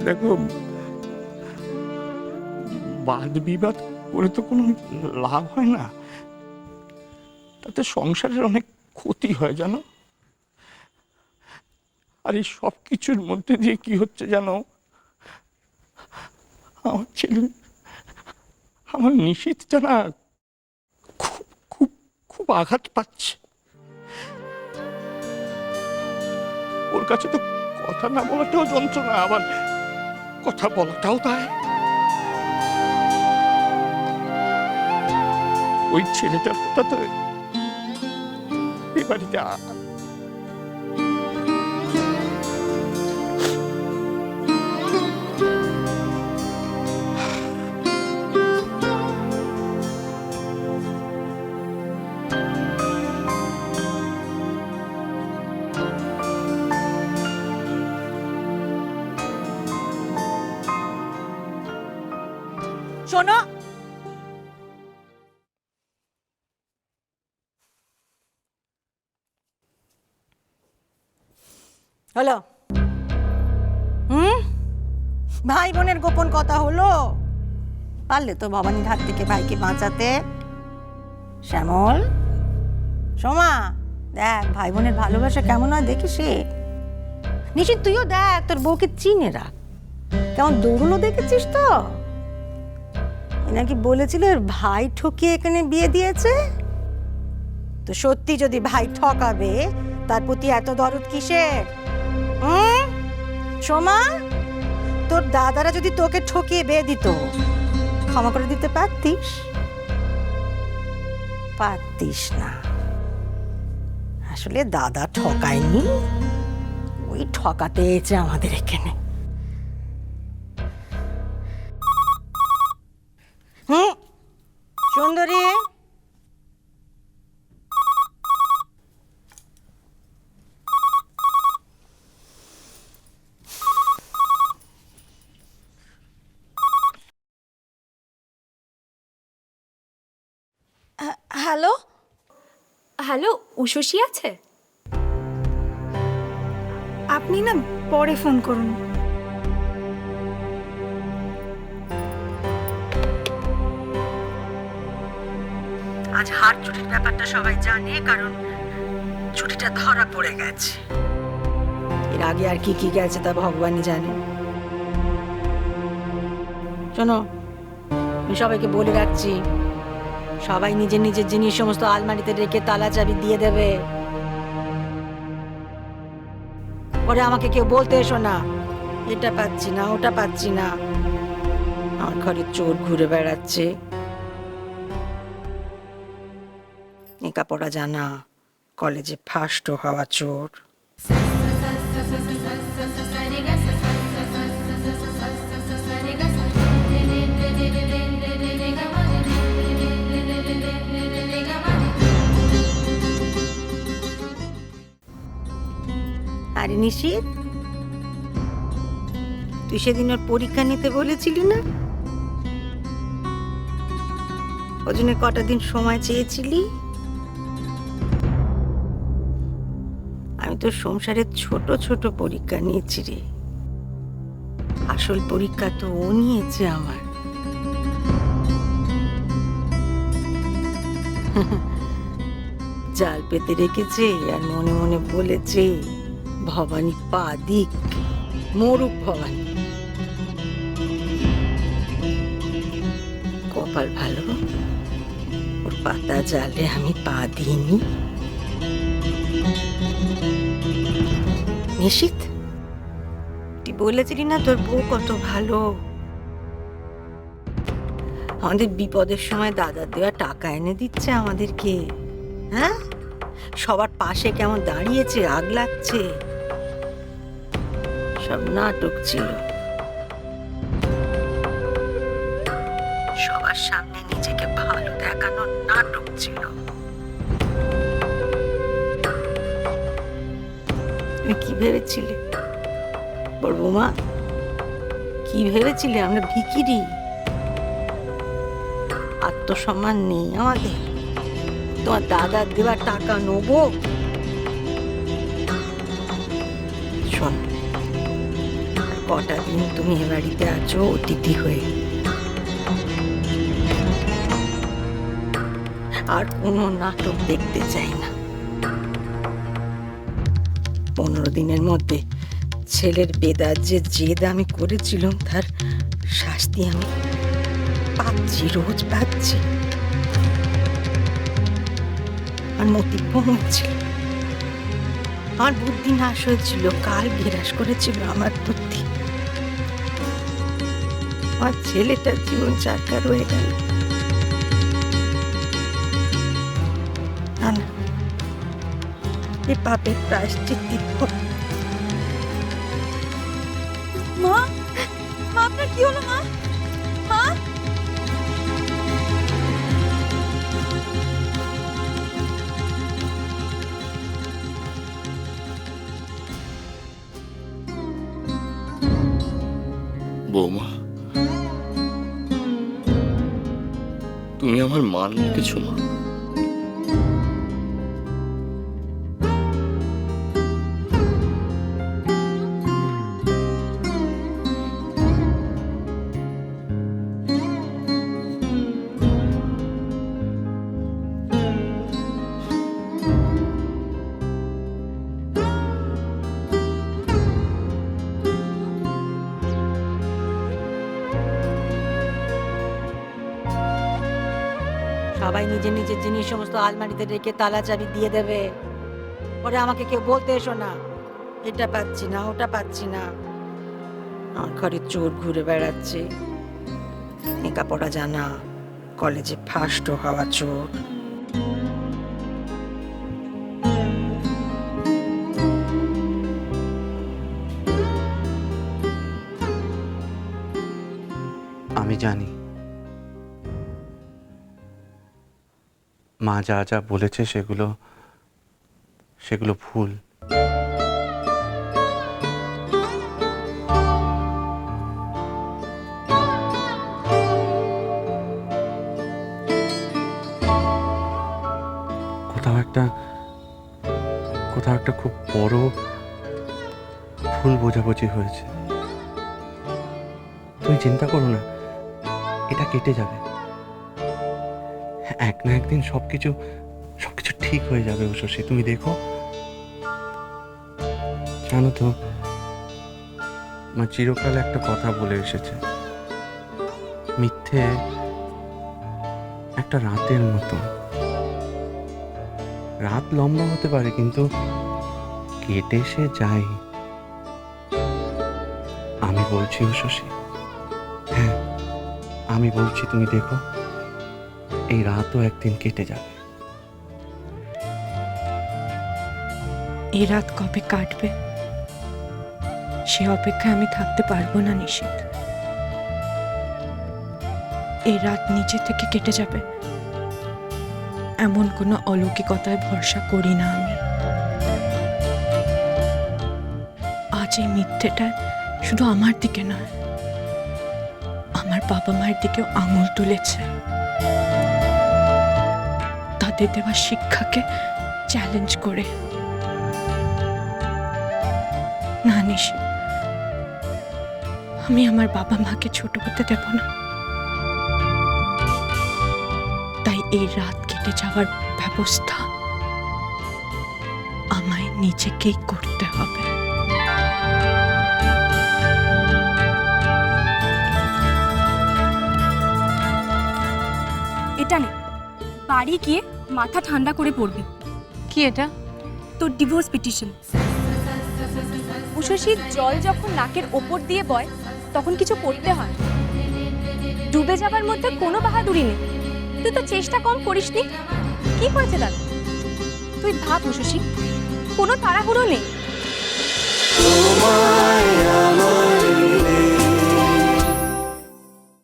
দেখো, বাদ বিবাদ করে তো কোনো লাভ হয় না, তাতে সংসারের অনেক ক্ষতি হয় জানো। আর এই সব কিছুর মধ্যে দিয়ে কি হচ্ছে জানো, আমার ছেলে, আমার নিশীথটা না খুব খুব খুব আঘাত পাচ্ছে। ওর কাছে তো কথা না বলাটাও যন্ত্রণা, আবার কথা বলাটাও তাই। ওই ছেলেটার কথা তো এ বাড়িতে শোনো, হলো ভাই বোনের গোপন কথা হলো? পারলে তো ভবানীর হাত থেকে ভাইকে বাঁচাতে। শ্যামল, সোমা, দেখ ভাই বোনের ভালোবাসা কেমন হয় দেখি সে। নিশ্চিত তুইও দেখ, তোর বউকে চিনে রাখ। কেমন দৌড়লো দেখেছিস তো? নাকি বলেছিল ওর ভাই ঠকিয়ে এখানে বিয়ে দিয়েছে। তো সত্যি যদি ভাই ঠকাবে, তার প্রতি এত দরদ কিসের? সোমা, তোর দাদারা যদি তোকে ঠকিয়ে বিয়ে দিত, ক্ষমা করে দিতে পারতিস? পারতিস না। আসলে দাদা ঠকায়নি, ওই ঠকাতে এসেছে আমাদের এখানে। সুন্দরী, হ্যালো হ্যালো, উষসী আছে? আপনি না পরে ফোন করুন। আজ হার চুরির ব্যাপারটা সবাই জানে, কারণ চুরিটা ধরা পড়ে গেছে। এর আগে আর কি কি গেছে তা ভগবানই জানে। শোনো, আমি সবাইকে বলে রাখছি, সবাই নিজের নিজের জিনিস সমস্ত আলমারিতে রেখে তালা চাবি দিয়ে দেবে। পরে আমাকে কেউ বলতে এসো না, এটা পাচ্ছি না ওটা পাচ্ছি না। আমার ঘরে চোর ঘুরে বেড়াচ্ছে, লেখাপড়া জানা, কলেজে ফার্স্ট হওয়া চোর। আরে নিশীথ, তুই সেদিন ওর পরীক্ষা নিতে বলেছিলি না? ওর জন্য কটা দিন সময় চেয়েছিলি? আমি তো সংসারের ছোট ছোট পরীক্ষা নিয়েছি রে, আসল পরীক্ষা তো ও নিয়েছে আমার। জাল পেতে রেখেছে আর মনে মনে বলেছে, ভবানী পা দিক, মরুক ভবানী। কপাল ভালো, ওর পাতা জালে আমি পা দিইনি। নিশীথ, তুই বলেছিলি না তোর বউ কত ভালো? আমাদের বিপদের সময় দাদার দেওয়া টাকা এনে দিচ্ছে আমাদেরকে। হ্যাঁ, সবার পাশে কেমন দাঁড়িয়েছে, আগলাচ্ছে। সব নাটক ছিল, সবার সামনে নিজেকে ভালো দেখানোর নাটক ছিল। তুমি কি ভেবেছিলে বড় বৌমা? কি ভেবেছিলে আমরা ভিখিরি? আত্মসম্মান নেই আমাদের? তোমার দাদার দেওয়া টাকা নেবো? শোন, কটা দিন তুমি এ বাড়িতে আছো অতিথি হয়ে, আর কোনো নাটক দেখতে চাই না। 15 দিনের মধ্যে ছেলের বেদার যে জেদ আমি করেছিলাম তার শাস্তি আমি পাচ্ছি, রোজ পাচ্ছি। আর মতি পৌঁছছিল, আমার বুদ্ধি নাশ হয়েছিল, কাল বিরাস করেছিল আমার বুদ্ধি। আমার ছেলেটার জীবন চাকা রয়ে গেল। না না, এ পাপের প্রায়শ্চিত্ত। মা, মা আপনার কি হলো মা? মা, বৌমা, তুমি আমার মান রেখেছো মা। সবাই নিজের নিজের জিনিস সমস্ত আলমারিতে রেখে তালা চাবি দিয়ে দেবে, পরে আমাকে কেউ বলতে এসো না এটা পাচ্ছি না ওটা পাচ্ছি না। আমার ঘরে চোর ঘুরে বেড়াচ্ছে, লেখাপড়া জানা, কলেজে ফার্স্ট হওয়া চোর। আমি জানি মা যা যা বলেছে সেগুলো ভুল। কোথাও একটা খুব বড় ভুল বোঝাবুঝি হয়েছে। তুমি চিন্তা করো না, এটা কেটে যাবে। এক না একদিন সবকিছু ঠিক হয়ে যাবে উষসী, তুমি দেখো। জানো তো মা চিরকাল একটা কথা বলে এসেছে, মিথ্যে একটা রাতের মতো। রাত লম্বা হতে পারে কিন্তু কেটে সে যায়। আমি বলছি উষসী, হ্যাঁ আমি বলছি, তুমি দেখো এই রাতও একদিন কেটে যাবে। এই রাত কবে কাটবে সে অপেক্ষায় আমি থাকতে পারবো না নিশিত। এই রাত নিজে থেকে কেটে যাবে এমন কোনো অলৌকিকতায় ভরসা করি না আমি। আজ এই মিথ্যেটা শুধু আমার দিকে নয়, আমার বাবা মায়ের দিকেও আঙুল তুলেছে। তাদের দেওয়া শিক্ষাকে চ্যালেঞ্জ করে। না নিশি, আমি আমার বাবা মাকে ছোট হতে দেব না। তাই এই রাত কেটে যাওয়ার ব্যবস্থা আমায় নিজেকেই করতে হবে। এটা নে, বাড়ি গিয়ে মাথা ঠান্ডা করে পড়বি। কি এটা? তোর ডিভোর্স পিটিশন। উষসীর জল যখন নাকের ওপর দিয়ে বয় তখন কিছু করতে হয়। ডুবে যাবার মধ্যে কোনো বাহাদুরি নেই। তুই তো চেষ্টা কম করিসনি। কি হয়েছে দাদা? তুই ভাব উষসী, কোনো তাড়াহুড়ো নেই।